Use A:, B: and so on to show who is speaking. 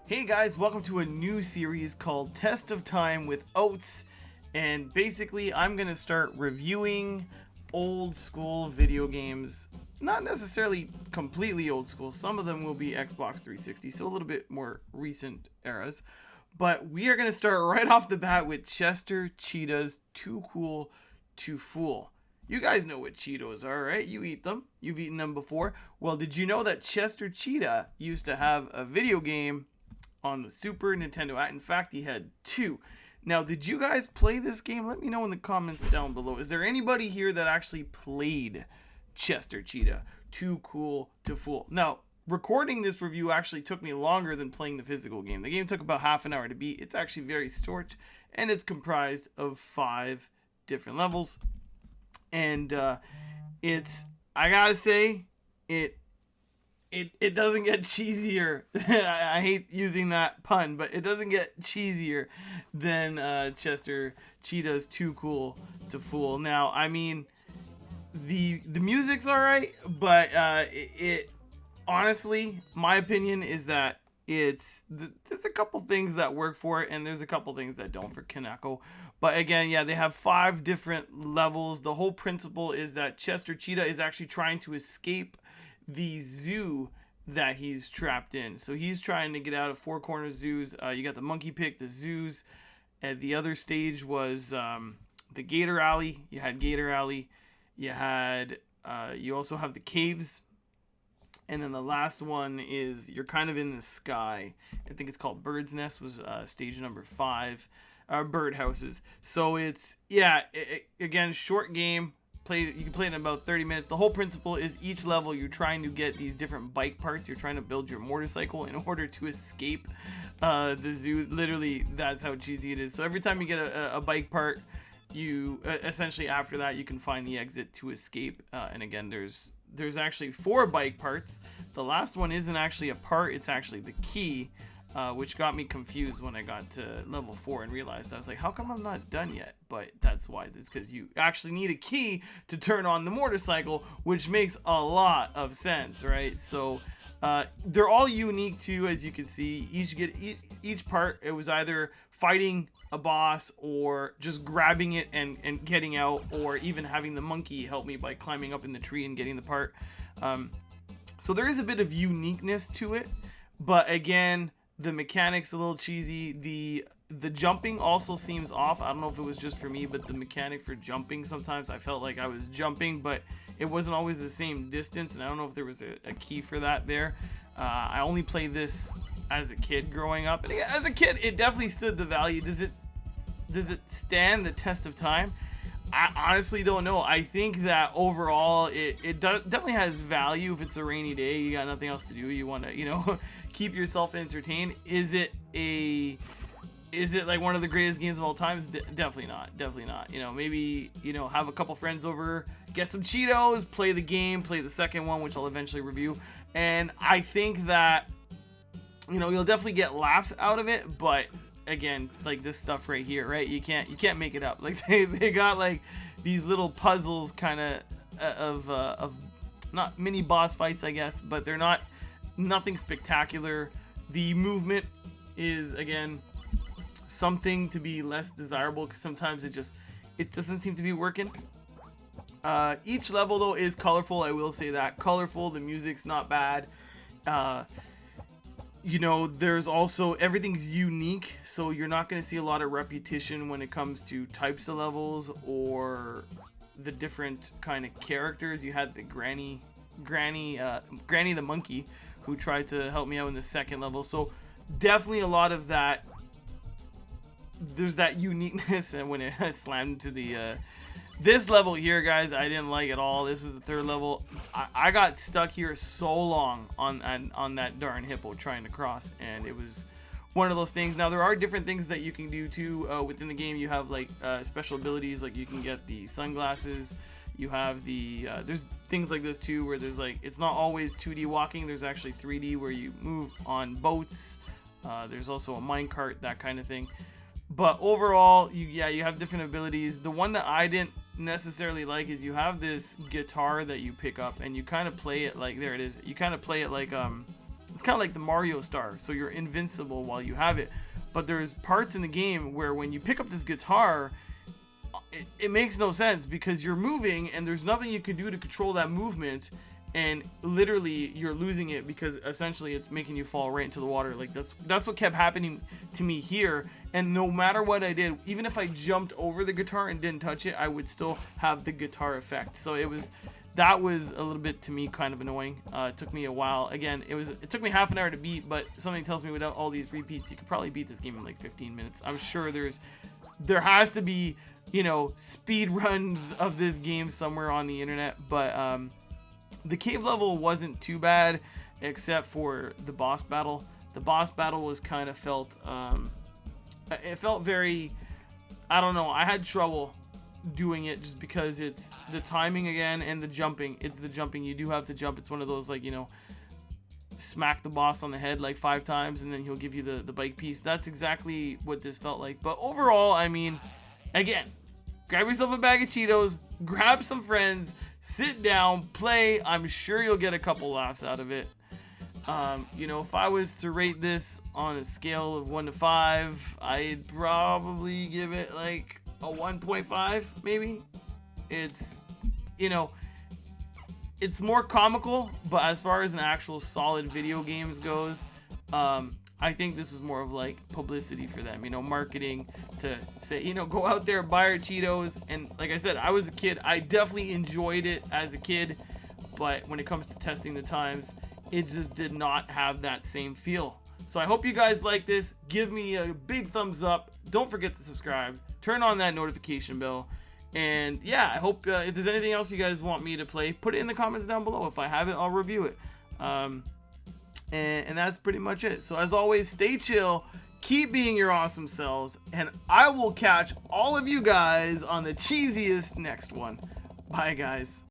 A: Hey guys, welcome to a new series called Test of Time with Oats. And basically, I'm going to start reviewing old school video games. Not necessarily completely old school, some of them will be Xbox 360, so a little bit more recent eras. But we are going to start right off the bat with Chester Cheetah's Too Cool to Fool. You guys know what Cheetos are, right? You eat them. You've eaten them before. Well, did you know that Chester Cheetah used to have a video game on the Super Nintendo? In fact, he had two. Now, did you guys play this game? Let me know in the comments down below. Is there anybody here that actually played Chester Cheetah Too Cool to Fool? Now, recording this review actually took me longer than playing the physical game. The game took about half an hour to beat. It's actually very short, and it's comprised of 5 different levels. And I gotta say, it doesn't get cheesier. I hate using that pun, but it doesn't get cheesier than Chester Cheetah's Too Cool to Fool. Now, I mean, the music's alright, but it honestly, my opinion is that there's a couple things that work for it, and there's a couple things that don't for Kaneko. But again, yeah, they have 5 different levels. The whole principle is that Chester Cheetah is actually trying to escape the zoo that he's trapped in. So he's trying to get out of Four Corners zoos. You got the monkey pick, the zoos. And the other stage was the Gator Alley. You had Gator Alley. You also have the caves. And then the last one is you're kind of in the sky. I think it's called Bird's Nest was stage number 5. Bird houses. So it's, yeah, again, short game. You can play it in about 30 minutes. The whole principle is each level you're trying to get these different bike parts. You're trying to build your motorcycle in order to escape the zoo. Literally, that's how cheesy it is. So every time you get a bike part, you essentially after that you can find the exit to escape. And again, there's actually 4 bike parts. The last one isn't actually a part, it's actually the key, which got me confused when I got to level 4 and realized I was like, how come I'm not done yet? But that's why. It's because you actually need a key to turn on the motorcycle, which makes a lot of sense, right? So they're all unique too, as you can see. Each part, it was either fighting a boss or just grabbing it and getting out, or even having the monkey help me by climbing up in the tree and getting the part. So there is a bit of uniqueness to it, but again, the mechanics a little cheesy. The jumping also seems off. I don't know if it was just for me, but the mechanic for jumping, sometimes I felt like I was jumping, but it wasn't always the same distance, and I don't know if there was a key for that there. I only played this as a kid growing up, and as a kid it definitely stood the value. Does it stand the test of time? I honestly don't know. I think that overall it definitely has value. If it's a rainy day, you got nothing else to do, you want to keep yourself entertained. Is it like one of the greatest games of all time? Definitely not. Maybe have a couple friends over, get some Cheetos, play the game, play the second one, which I'll eventually review. And I think that you'll definitely get laughs out of it, but again, like this stuff right here, right? You can't make it up. Like they got like these little puzzles kind of not mini boss fights, I guess, but they're nothing spectacular. The movement is, again, something to be less desirable, because sometimes it doesn't seem to be working. Each level though is colorful. I will say that colorful. The music's not bad. There's also, everything's unique, so you're not going to see a lot of repetition when it comes to types of levels or the different kind of characters. You had the Granny the monkey, who tried to help me out in the second level, so definitely a lot of that. There's that uniqueness, and when it slammed to the this level here, guys, I didn't like at all. This is the 3rd level. I got stuck here so long on that darn hippo trying to cross, and it was one of those things. Now, there are different things that you can do too within the game. You have like special abilities, like you can get the sunglasses. You have there's things like this too, where there's like, it's not always 2D walking. There's actually 3D where you move on boats. There's also a minecart, that kind of thing. But overall, you have different abilities. The one that I didn't necessarily like is you have this guitar that you pick up, and you kind of play it like, there it is. You kind of play it like it's kind of like the Mario Star, so you're invincible while you have it. But there's parts in the game where when you pick up this guitar, it makes no sense because you're moving and there's nothing you can do to control that movement, and literally you're losing it because essentially it's making you fall right into the water. Like that's what kept happening to me here, and no matter what I did, even if I jumped over the guitar and didn't touch it, I would still have the guitar effect. So that was a little bit, to me, kind of annoying. It took me a while. Again, it took me half an hour to beat, but something tells me without all these repeats, you could probably beat this game in like 15 minutes. I'm sure there has to be, you know, speed runs of this game somewhere on the internet. But the cave level wasn't too bad, except for the boss battle. The boss battle was kind of it felt very, I don't know, I had trouble doing it just because it's the timing again and the jumping. It's the jumping. You do have to jump. It's one of those, like, you know, smack the boss on the head like 5 times and then he'll give you the bike piece. That's exactly what this felt like. But overall, I mean, again, grab yourself a bag of Cheetos, grab some friends, sit down, play. I'm sure you'll get a couple laughs out of it. You know, if I was to rate this on a scale of 1 to 5, I'd probably give it like a 1.5 maybe. It's, you know, it's more comical, but as far as an actual solid video games goes, I think this is more of like publicity for them, you know, marketing to say, you know, go out there, buy our Cheetos. And like I said, I was a kid, I definitely enjoyed it as a kid, but when it comes to testing the times, it just did not have that same feel. So I hope you guys like this. Give me a big thumbs up. Don't forget to subscribe. Turn on that notification bell. And yeah, I hope if there's anything else you guys want me to play, put it in the comments down below. If I have it, I'll review it. And that's pretty much it. So as always, stay chill. Keep being your awesome selves. And I will catch all of you guys on the cheesiest next one. Bye, guys.